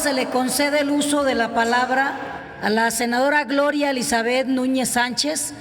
se le concede el uso de la palabra a la senadora Gloria Elizabeth Núñez Sánchez,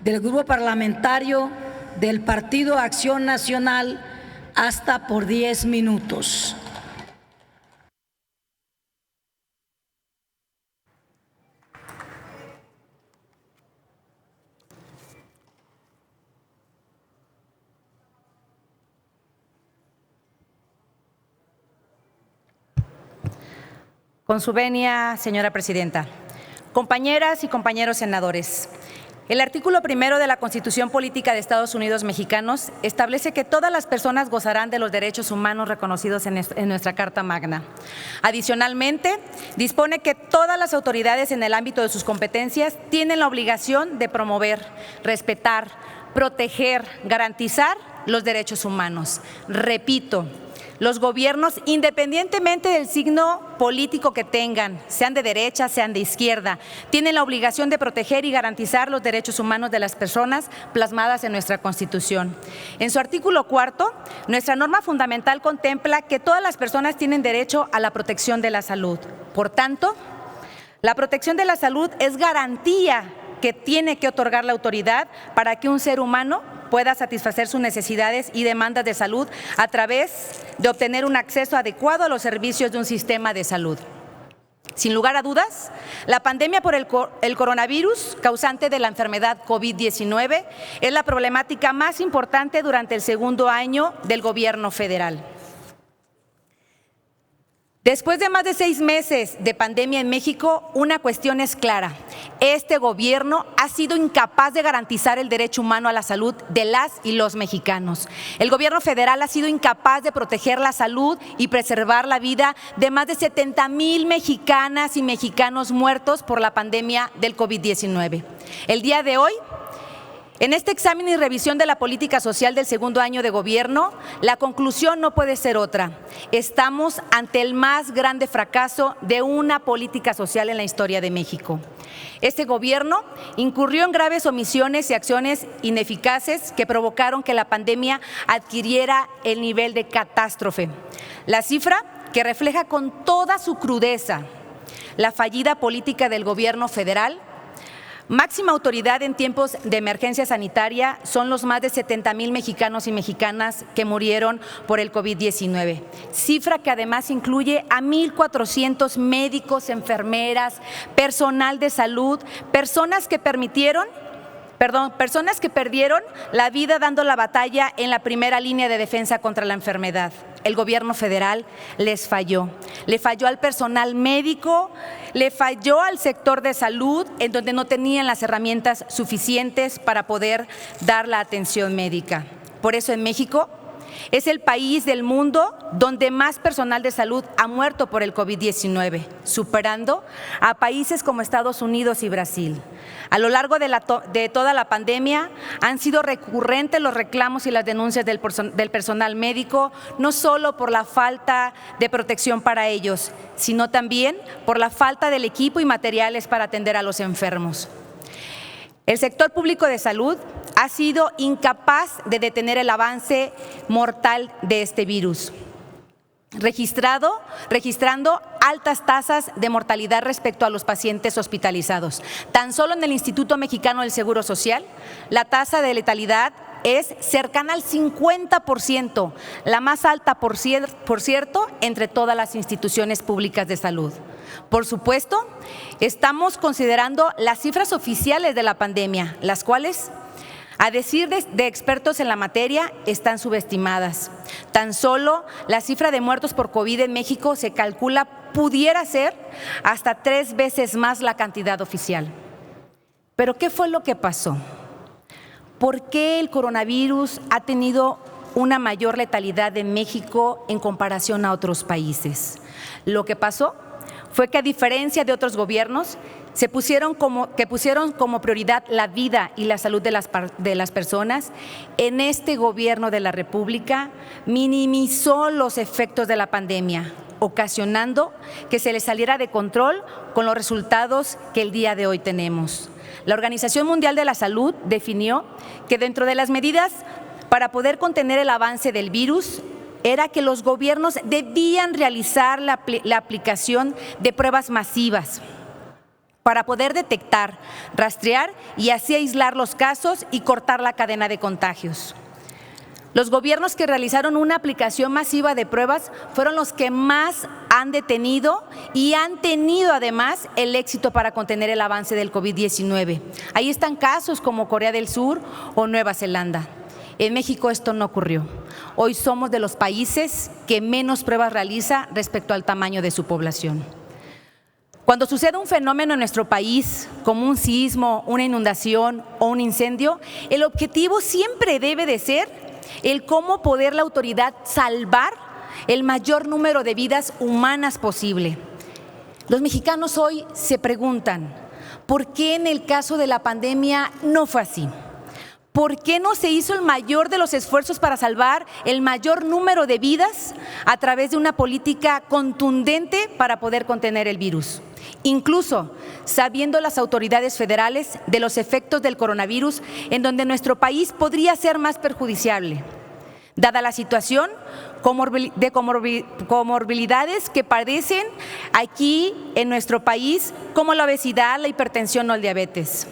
del Grupo Parlamentario del Partido Acción Nacional, hasta por 10 minutos. Con su venia, señora presidenta. Compañeras y compañeros senadores, el artículo 1 de la Constitución Política de Estados Unidos Mexicanos establece que todas las personas gozarán de los derechos humanos reconocidos en nuestra Carta Magna. Adicionalmente, dispone que todas las autoridades en el ámbito de sus competencias tienen la obligación de promover, respetar, proteger, garantizar los derechos humanos. Repito, los gobiernos, independientemente del signo político que tengan, sean de derecha, sean de izquierda, tienen la obligación de proteger y garantizar los derechos humanos de las personas plasmadas en nuestra Constitución. En su artículo 4, nuestra norma fundamental contempla que todas las personas tienen derecho a la protección de la salud. Por tanto, la protección de la salud es garantía que tiene que otorgar la autoridad para que un ser humano pueda satisfacer sus necesidades y demandas de salud a través de obtener un acceso adecuado a los servicios de un sistema de salud. Sin lugar a dudas, la pandemia por el coronavirus, causante de la enfermedad COVID-19, es la problemática más importante durante el segundo año del gobierno federal. Después de más de 6 meses de pandemia en México, una cuestión es clara. Este gobierno ha sido incapaz de garantizar el derecho humano a la salud de las y los mexicanos. El gobierno federal ha sido incapaz de proteger la salud y preservar la vida de más de 70,000 mexicanas y mexicanos muertos por la pandemia del COVID-19. El día de hoy, en este examen y revisión de la política social del segundo año de gobierno, la conclusión no puede ser otra. Estamos ante el más grande fracaso de una política social en la historia de México. Este gobierno incurrió en graves omisiones y acciones ineficaces que provocaron que la pandemia adquiriera el nivel de catástrofe. La cifra que refleja con toda su crudeza la fallida política del gobierno federal, máxima autoridad en tiempos de emergencia sanitaria, son los más de 70,000 mexicanos y mexicanas que murieron por el COVID-19. Cifra que además incluye a 1,400 médicos, enfermeras, personal de salud, personas que perdieron la vida dando la batalla en la primera línea de defensa contra la enfermedad. El gobierno federal les falló. Le falló al personal médico, le falló al sector de salud, en donde no tenían las herramientas suficientes para poder dar la atención médica. Por eso en México es el país del mundo donde más personal de salud ha muerto por el COVID-19, superando a países como Estados Unidos y Brasil. A lo largo de toda la pandemia han sido recurrentes los reclamos y las denuncias del personal médico, no solo por la falta de protección para ellos, sino también por la falta del equipo y materiales para atender a los enfermos. El sector público de salud ha sido incapaz de detener el avance mortal de este virus, registrando altas tasas de mortalidad respecto a los pacientes hospitalizados. Tan solo en el Instituto Mexicano del Seguro Social, la tasa de letalidad es cercana al 50%, la más alta, por cierto, entre todas las instituciones públicas de salud. Por supuesto, estamos considerando las cifras oficiales de la pandemia, las cuales, a decir de expertos en la materia, están subestimadas. Tan solo la cifra de muertos por COVID en México se calcula pudiera ser hasta 3 veces más la cantidad oficial. ¿Pero qué fue lo que pasó? ¿Por qué el coronavirus ha tenido una mayor letalidad en México en comparación a otros países? Lo que pasó fue que, a diferencia de otros gobiernos, pusieron como prioridad la vida y la salud de las personas. En este gobierno de la República minimizó los efectos de la pandemia, ocasionando que se le saliera de control con los resultados que el día de hoy tenemos. La Organización Mundial de la Salud definió que dentro de las medidas para poder contener el avance del virus, era que los gobiernos debían realizar la aplicación de pruebas masivas para poder detectar, rastrear y así aislar los casos y cortar la cadena de contagios. Los gobiernos que realizaron una aplicación masiva de pruebas fueron los que más han detenido y han tenido además el éxito para contener el avance del COVID-19. Ahí están casos como Corea del Sur o Nueva Zelanda. En México esto no ocurrió. Hoy somos de los países que menos pruebas realiza respecto al tamaño de su población. Cuando sucede un fenómeno en nuestro país, como un sismo, una inundación o un incendio, el objetivo siempre debe de ser el cómo poder la autoridad salvar el mayor número de vidas humanas posible. Los mexicanos hoy se preguntan, ¿por qué en el caso de la pandemia no fue así? ¿Por qué no se hizo el mayor de los esfuerzos para salvar el mayor número de vidas a través de una política contundente para poder contener el virus? Incluso sabiendo las autoridades federales de los efectos del coronavirus, en donde nuestro país podría ser más perjudiciable, dada la situación de comorbilidades que padecen aquí en nuestro país, como la obesidad, la hipertensión o el diabetes.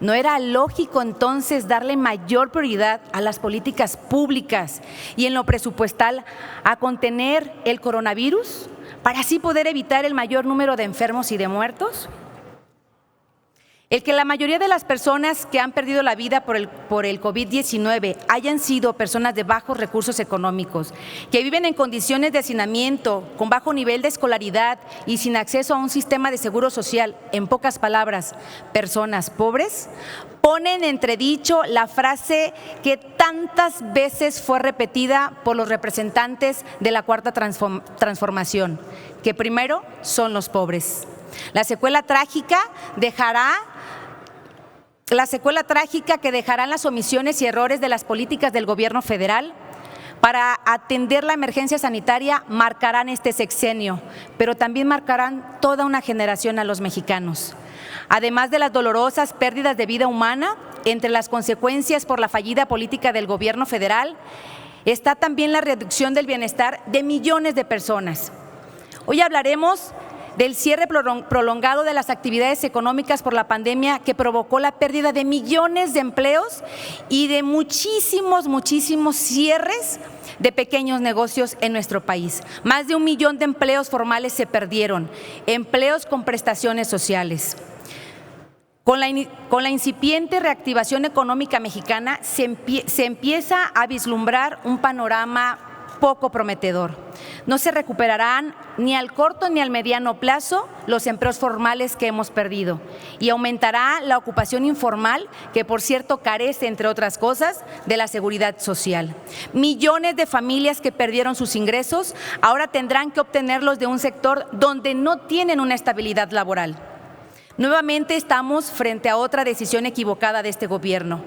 ¿No era lógico entonces darle mayor prioridad a las políticas públicas y en lo presupuestal a contener el coronavirus para así poder evitar el mayor número de enfermos y de muertos? El que la mayoría de las personas que han perdido la vida por el COVID-19 hayan sido personas de bajos recursos económicos, que viven en condiciones de hacinamiento, con bajo nivel de escolaridad y sin acceso a un sistema de seguro social, en pocas palabras, personas pobres, ponen en entredicho la frase que tantas veces fue repetida por los representantes de la Cuarta Transformación, que primero son los pobres. La secuela trágica que dejarán las omisiones y errores de las políticas del gobierno federal para atender la emergencia sanitaria marcarán este sexenio, pero también marcarán toda una generación a los mexicanos. Además de las dolorosas pérdidas de vida humana, entre las consecuencias por la fallida política del gobierno federal, está también la reducción del bienestar de millones de personas. Hoy hablaremos del cierre prolongado de las actividades económicas por la pandemia que provocó la pérdida de millones de empleos y de muchísimos cierres de pequeños negocios en nuestro país. Más de 1 millón de empleos formales se perdieron, empleos con prestaciones sociales. Con la incipiente reactivación económica mexicana se empieza a vislumbrar un panorama poco prometedor. No se recuperarán ni al corto ni al mediano plazo los empleos formales que hemos perdido y aumentará la ocupación informal, que por cierto carece, entre otras cosas, de la seguridad social. Millones de familias que perdieron sus ingresos ahora tendrán que obtenerlos de un sector donde no tienen una estabilidad laboral. Nuevamente estamos frente a otra decisión equivocada de este gobierno,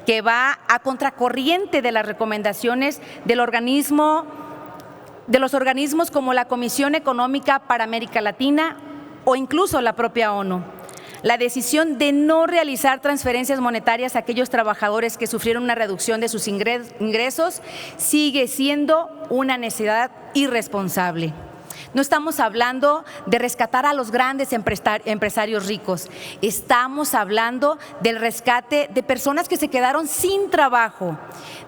que va a contracorriente de las recomendaciones de los organismos como la Comisión Económica para América Latina o incluso la propia ONU. La decisión de no realizar transferencias monetarias a aquellos trabajadores que sufrieron una reducción de sus ingresos sigue siendo una necesidad irresponsable. No estamos hablando de rescatar a los grandes empresarios ricos, estamos hablando del rescate de personas que se quedaron sin trabajo,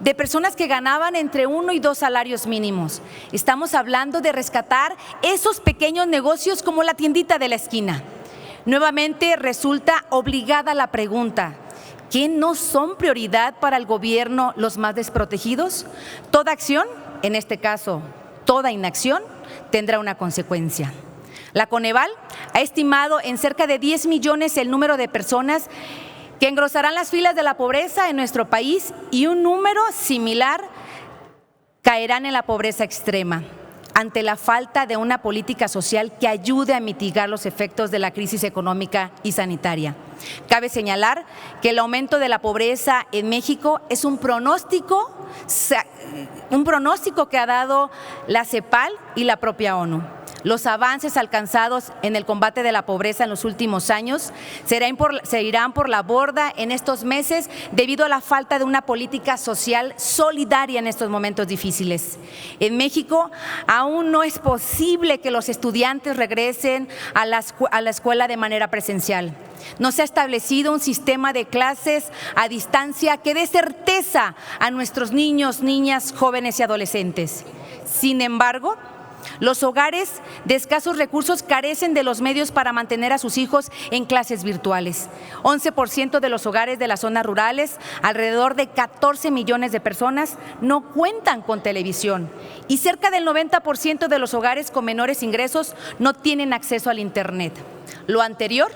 de personas que ganaban entre 1 y 2 salarios mínimos. Estamos hablando de rescatar esos pequeños negocios como la tiendita de la esquina. Nuevamente resulta obligada la pregunta: ¿qué no son prioridad para el gobierno los más desprotegidos? Toda acción, en este caso, toda inacción, tendrá una consecuencia. La Coneval ha estimado en cerca de 10 millones el número de personas que engrosarán las filas de la pobreza en nuestro país y un número similar caerán en la pobreza extrema ante la falta de una política social que ayude a mitigar los efectos de la crisis económica y sanitaria. Cabe señalar que el aumento de la pobreza en México es un pronóstico que ha dado la CEPAL y la propia ONU. Los avances alcanzados en el combate de la pobreza en los últimos años se irán por la borda en estos meses debido a la falta de una política social solidaria en estos momentos difíciles. En México aún no es posible que los estudiantes regresen a la escuela de manera presencial. No se ha establecido un sistema de clases a distancia que dé certeza a nuestros niños, niñas, jóvenes y adolescentes. Sin embargo, los hogares de escasos recursos carecen de los medios para mantener a sus hijos en clases virtuales. 11% de los hogares de las zonas rurales, alrededor de 14 millones de personas, no cuentan con televisión. Y cerca del 90% de los hogares con menores ingresos no tienen acceso al Internet. Lo anterior,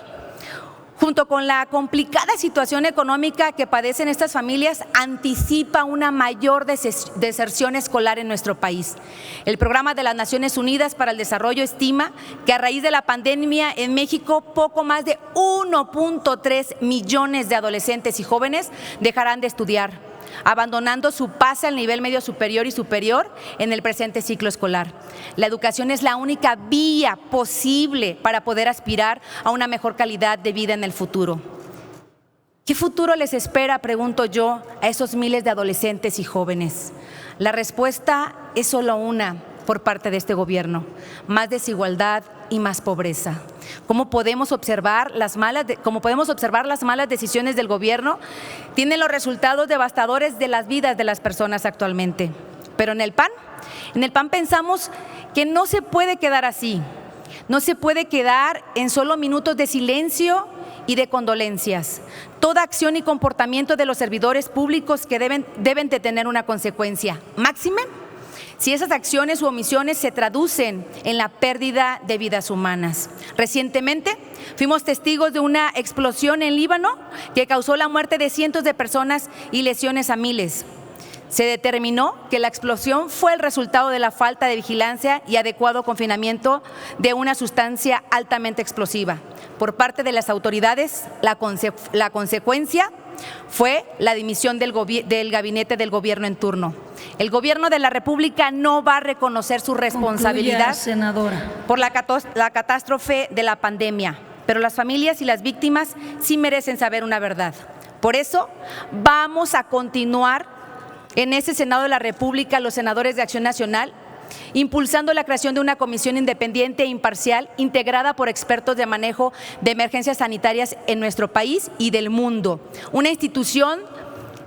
junto con la complicada situación económica que padecen estas familias, anticipa una mayor deserción escolar en nuestro país. El Programa de las Naciones Unidas para el Desarrollo estima que a raíz de la pandemia en México poco más de 1.3 millones de adolescentes y jóvenes dejarán de estudiar, abandonando su pase al nivel medio superior y superior en el presente ciclo escolar. La educación es la única vía posible para poder aspirar a una mejor calidad de vida en el futuro. ¿Qué futuro les espera, pregunto yo, a esos miles de adolescentes y jóvenes? La respuesta es solo una por parte de este gobierno: más desigualdad y más pobreza. ¿Cómo podemos observar las malas decisiones del gobierno? Tienen los resultados devastadores de las vidas de las personas actualmente. Pero en el PAN pensamos que no se puede quedar así. No se puede quedar en solo minutos de silencio y de condolencias. Toda acción y comportamiento de los servidores públicos que deben de tener una consecuencia. Máxime si esas acciones u omisiones se traducen en la pérdida de vidas humanas. Recientemente fuimos testigos de una explosión en Líbano que causó la muerte de cientos de personas y lesiones a miles. Se determinó que la explosión fue el resultado de la falta de vigilancia y adecuado confinamiento de una sustancia altamente explosiva. Por parte de las autoridades, la consecuencia fue la dimisión del gabinete del gobierno en turno. El gobierno de la República no va a reconocer su responsabilidad por la catástrofe de la pandemia, pero las familias y las víctimas sí merecen saber una verdad. Por eso vamos a continuar en ese Senado de la República, los senadores de Acción Nacional, impulsando la creación de una comisión independiente e imparcial integrada por expertos de manejo de emergencias sanitarias en nuestro país y del mundo. Una institución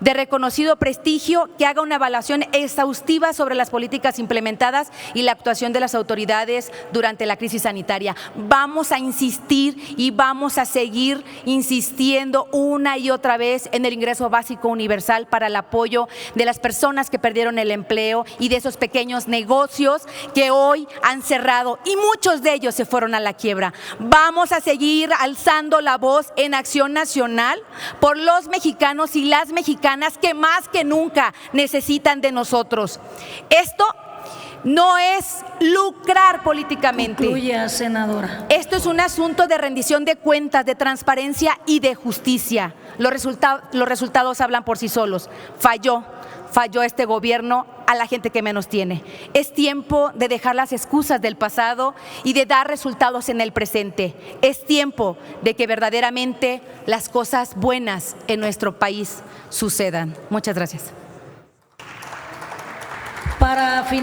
de reconocido prestigio que haga una evaluación exhaustiva sobre las políticas implementadas y la actuación de las autoridades durante la crisis sanitaria. Vamos a insistir y vamos a seguir insistiendo una y otra vez en el ingreso básico universal para el apoyo de las personas que perdieron el empleo y de esos pequeños negocios que hoy han cerrado y muchos de ellos se fueron a la quiebra. Vamos a seguir alzando la voz en Acción Nacional por los mexicanos y las mexicanas que más que nunca necesitan de nosotros. Esto no es lucrar políticamente. Concluya, senadora. Esto es un asunto de rendición de cuentas, de transparencia y de justicia. Los resultados hablan por sí solos. Falló este gobierno a la gente que menos tiene. Es tiempo de dejar las excusas del pasado y de dar resultados en el presente. Es tiempo de que verdaderamente las cosas buenas en nuestro país sucedan. Muchas gracias. Para